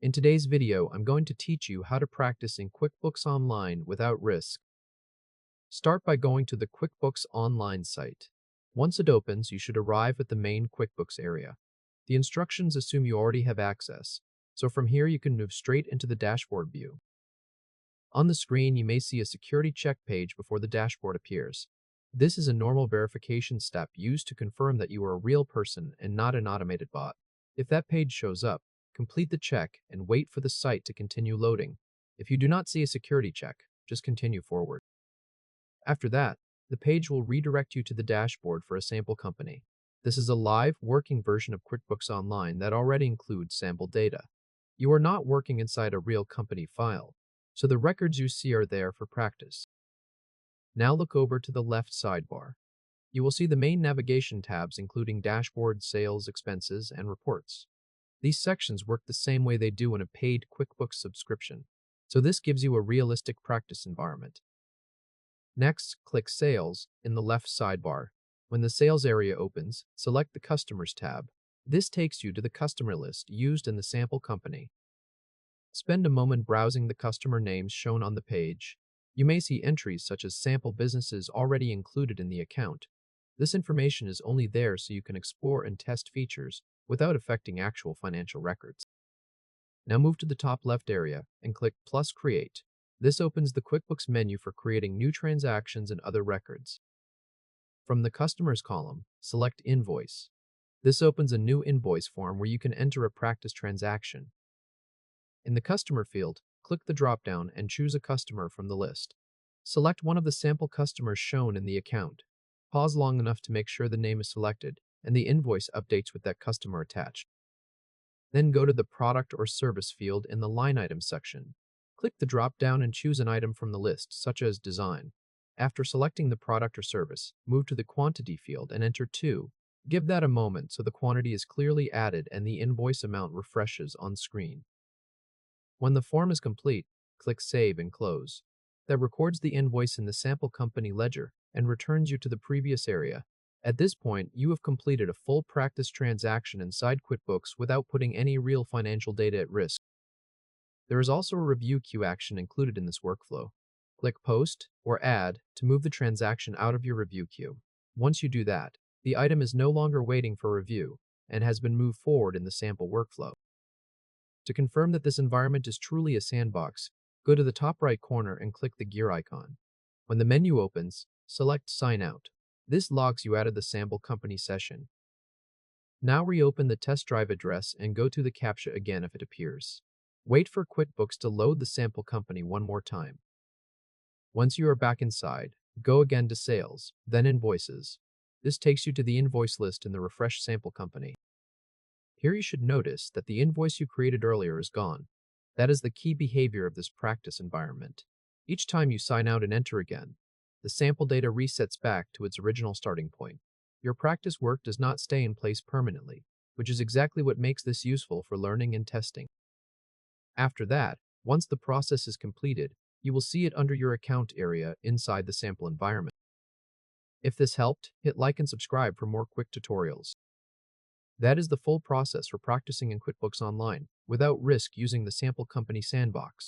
In today's video, I'm going to teach you how to practice in QuickBooks Online without risk. Start by going to the QuickBooks Online site. Once it opens, you should arrive at the main QuickBooks area. The instructions assume you already have access, so from here you can move straight into the dashboard view. On the screen, you may see a security check page before the dashboard appears. This is a normal verification step used to confirm that you are a real person and not an automated bot. If that page shows up, complete the check and wait for the site to continue loading. If you do not see a security check, just continue forward. After that, the page will redirect you to the dashboard for a sample company. This is a live, working version of QuickBooks Online that already includes sample data. You are not working inside a real company file, so the records you see are there for practice. Now look over to the left sidebar. You will see the main navigation tabs including Dashboard, Sales, Expenses, and Reports. These sections work the same way they do in a paid QuickBooks subscription, so this gives you a realistic practice environment. Next, click Sales in the left sidebar. When the Sales area opens, select the Customers tab. This takes you to the customer list used in the sample company. Spend a moment browsing the customer names shown on the page. You may see entries such as sample businesses already included in the account. This information is only there so you can explore and test features without affecting actual financial records. Now move to the top left area and click Plus Create. This opens the QuickBooks menu for creating new transactions and other records. From the Customers column, select Invoice. This opens a new invoice form where you can enter a practice transaction. In the Customer field, click the drop-down and choose a customer from the list. Select one of the sample customers shown in the account. Pause long enough to make sure the name is selected and the invoice updates with that customer attached. Then go to the Product or Service field in the Line Item section. Click the drop-down and choose an item from the list, such as Design. After selecting the product or service, move to the Quantity field and enter 2. Give that a moment so the quantity is clearly added and the invoice amount refreshes on screen. When the form is complete, click Save and Close. That records the invoice in the sample company ledger and returns you to the previous area. At this point, you have completed a full practice transaction inside QuickBooks without putting any real financial data at risk. There is also a review queue action included in this workflow. Click Post or Add to move the transaction out of your review queue. Once you do that, the item is no longer waiting for review and has been moved forward in the sample workflow. To confirm that this environment is truly a sandbox, go to the top right corner and click the gear icon. When the menu opens, select Sign Out. This logs you out of the sample company session. Now reopen the test drive address and go to the CAPTCHA again if it appears. Wait for QuickBooks to load the sample company one more time. Once you are back inside, go again to Sales, then Invoices. This takes you to the invoice list in the refreshed sample company. Here you should notice that the invoice you created earlier is gone. That is the key behavior of this practice environment. Each time you sign out and enter again, the sample data resets back to its original starting point. Your practice work does not stay in place permanently, which is exactly what makes this useful for learning and testing. After that, once the process is completed, you will see it under your account area inside the sample environment. If this helped, hit like and subscribe for more quick tutorials. That is the full process for practicing in QuickBooks Online without risk using the sample company Sandbox.